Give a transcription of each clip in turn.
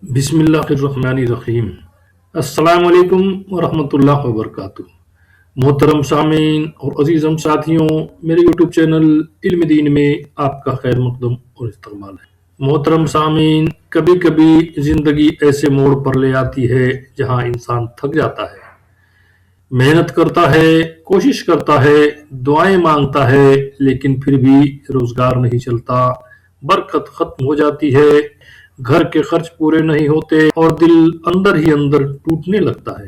بسم اللہ الرحمن الرحیم۔ السلام علیکم ورحمۃ اللہ وبرکاتہ۔ محترم سامعین اور عزیزم ساتھیوں، میرے یوٹیوب چینل علم دین میں آپ کا خیر مقدم اور استقبال ہے۔ محترم سامعین، کبھی کبھی زندگی ایسے موڑ پر لے آتی ہے جہاں انسان تھک جاتا ہے، محنت کرتا ہے، کوشش کرتا ہے، دعائیں مانگتا ہے، لیکن پھر بھی روزگار نہیں چلتا، برکت ختم ہو جاتی ہے، گھر کے خرچ پورے نہیں ہوتے اور دل اندر ہی اندر ٹوٹنے لگتا ہے۔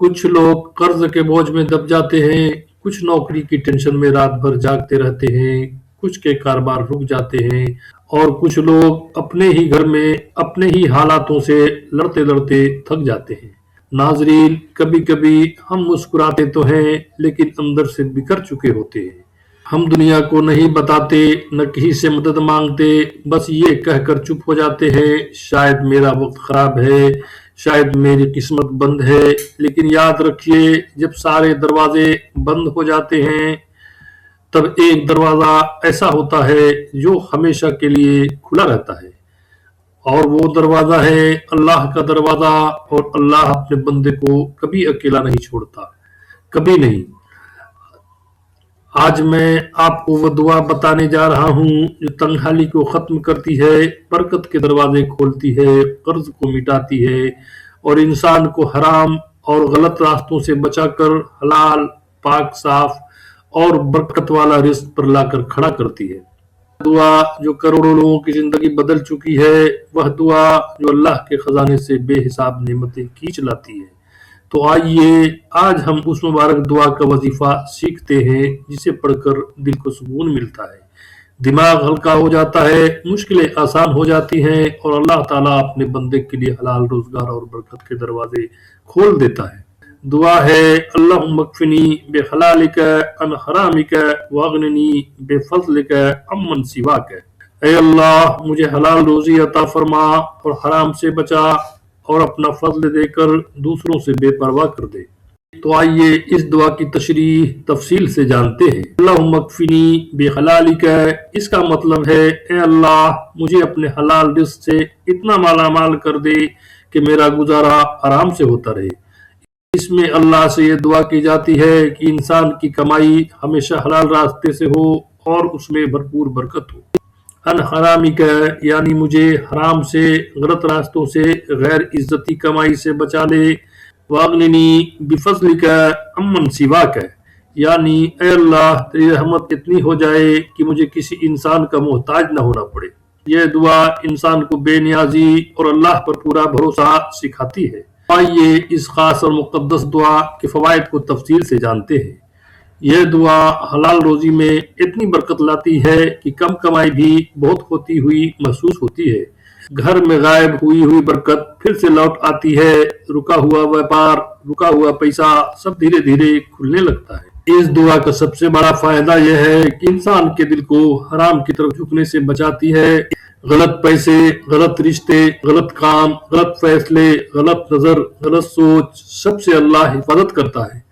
کچھ لوگ قرض کے بوجھ میں دب جاتے ہیں، کچھ نوکری کی ٹینشن میں رات بھر جاگتے رہتے ہیں، کچھ کے کاروبار رک جاتے ہیں، اور کچھ لوگ اپنے ہی گھر میں اپنے ہی حالاتوں سے لڑتے لڑتے تھک جاتے ہیں۔ ناظرین، کبھی کبھی ہم مسکراتے تو ہیں لیکن اندر سے بکھر چکے ہوتے ہیں۔ ہم دنیا کو نہیں بتاتے، نہ کسی سے مدد مانگتے، بس یہ کہہ کر چپ ہو جاتے ہیں، شاید میرا وقت خراب ہے، شاید میری قسمت بند ہے۔ لیکن یاد رکھیے، جب سارے دروازے بند ہو جاتے ہیں تب ایک دروازہ ایسا ہوتا ہے جو ہمیشہ کے لیے کھلا رہتا ہے، اور وہ دروازہ ہے اللہ کا دروازہ، اور اللہ اپنے بندے کو کبھی اکیلا نہیں چھوڑتا، کبھی نہیں۔ آج میں آپ کو وہ دعا بتانے جا رہا ہوں جو تنہائی کو ختم کرتی ہے، برکت کے دروازے کھولتی ہے، قرض کو مٹاتی ہے، اور انسان کو حرام اور غلط راستوں سے بچا کر حلال، پاک، صاف اور برکت والا رزق پر لا کر کھڑا کرتی ہے۔ دعا جو کروڑوں لوگوں کی زندگی بدل چکی ہے، وہ دعا جو اللہ کے خزانے سے بے حساب نعمتیں کھینچ لاتی ہے۔ تو آئیے آج ہم اس مبارک دعا کا وظیفہ سیکھتے ہیں جسے پڑھ کر دل کو سکون ملتا ہے، دماغ ہلکا ہو جاتا ہے، مشکلیں آسان ہو جاتی ہیں، اور اللہ تعالیٰ اپنے بندے کے لیے حلال روزگار اور برکت کے دروازے کھول دیتا ہے۔ دعا ہے: اللہم اکفنی بحلالک عن حرامک واغننی بفضلک عمن سواک۔ اے اللہ، مجھے حلال روزی عطا فرما اور حرام سے بچا، اور اپنا فضل دے کر دوسروں سے بے پرواہ کر دے۔ تو آئیے اس دعا کی تشریح تفصیل سے جانتے ہیں۔ اللہم اکفنی بحلالک، اس کا مطلب ہے اے اللہ، مجھے اپنے حلال رزق سے اتنا مالا مال کر دے کہ میرا گزارا آرام سے ہوتا رہے۔ اس میں اللہ سے یہ دعا کی جاتی ہے کہ انسان کی کمائی ہمیشہ حلال راستے سے ہو اور اس میں بھرپور برکت ہو۔ ان حرامی کا یعنی مجھے حرام سے، غلط راستوں سے، غیر عزتی کمائی سے بچا لے۔ واغننی بفضلک عمن سواک، یعنی اے اللہ، تیری رحمت اتنی ہو جائے کہ مجھے کسی انسان کا محتاج نہ ہونا پڑے۔ یہ دعا انسان کو بے نیازی اور اللہ پر پورا بھروسہ سکھاتی ہے۔ آئیے اس خاص اور مقدس دعا کے فوائد کو تفصیل سے جانتے ہیں۔ یہ دعا حلال روزی میں اتنی برکت لاتی ہے کہ کم کمائی بھی بہت ہوتی ہوئی محسوس ہوتی ہے۔ گھر میں غائب ہوئی برکت پھر سے لوٹ آتی ہے، رکا ہوا ویپار، رکا ہوا پیسہ سب دھیرے دھیرے کھلنے لگتا ہے۔ اس دعا کا سب سے بڑا فائدہ یہ ہے کہ انسان کے دل کو حرام کی طرف جھکنے سے بچاتی ہے۔ غلط پیسے، غلط رشتے، غلط کام، غلط فیصلے، غلط نظر، غلط سوچ، سب سے اللہ حفاظت کرتا ہے۔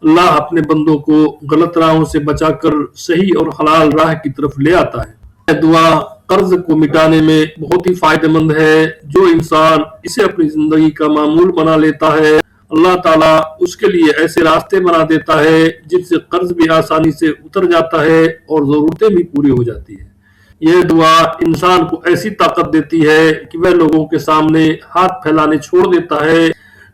اللہ اپنے بندوں کو غلط راہوں سے بچا کر صحیح اور حلال راہ کی طرف لے آتا ہے۔ یہ دعا قرض کو مٹانے میں بہت ہی فائدہ مند ہے۔ جو انسان اسے اپنی زندگی کا معمول بنا لیتا ہے، اللہ تعالیٰ اس کے لیے ایسے راستے بنا دیتا ہے جن سے قرض بھی آسانی سے اتر جاتا ہے اور ضرورتیں بھی پوری ہو جاتی ہیں۔ یہ دعا انسان کو ایسی طاقت دیتی ہے کہ وہ لوگوں کے سامنے ہاتھ پھیلانے چھوڑ دیتا ہے،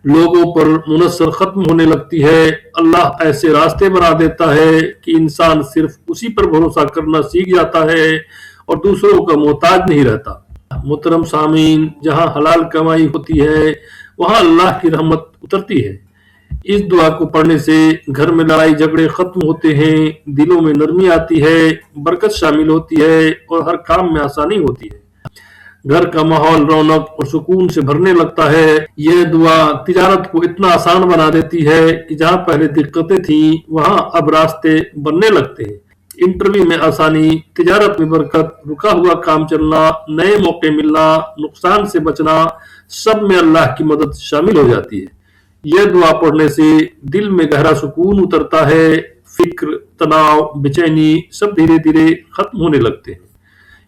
لوگوں پر منحصر ختم ہونے لگتی ہے۔ اللہ ایسے راستے بنا دیتا ہے کہ انسان صرف اسی پر بھروسہ کرنا سیکھ جاتا ہے اور دوسروں کا محتاج نہیں رہتا۔ محترم سامعین، جہاں حلال کمائی ہوتی ہے وہاں اللہ کی رحمت اترتی ہے۔ اس دعا کو پڑھنے سے گھر میں لڑائی جھگڑے ختم ہوتے ہیں، دلوں میں نرمی آتی ہے، برکت شامل ہوتی ہے اور ہر کام میں آسانی ہوتی ہے۔ گھر کا ماحول رونق اور سکون سے بھرنے لگتا ہے۔ یہ دعا تجارت کو اتنا آسان بنا دیتی ہے کہ جہاں پہلے دقتیں تھیں وہاں اب راستے بننے لگتے ہیں۔ انٹرویو میں آسانی، تجارت میں برکت، رکا ہوا کام چلنا، نئے موقع ملنا، نقصان سے بچنا، سب میں اللہ کی مدد شامل ہو جاتی ہے۔ یہ دعا پڑھنے سے دل میں گہرا سکون اترتا ہے، فکر، تناؤ، بے چینی سب دھیرے دھیرے ختم ہونے لگتے ہیں۔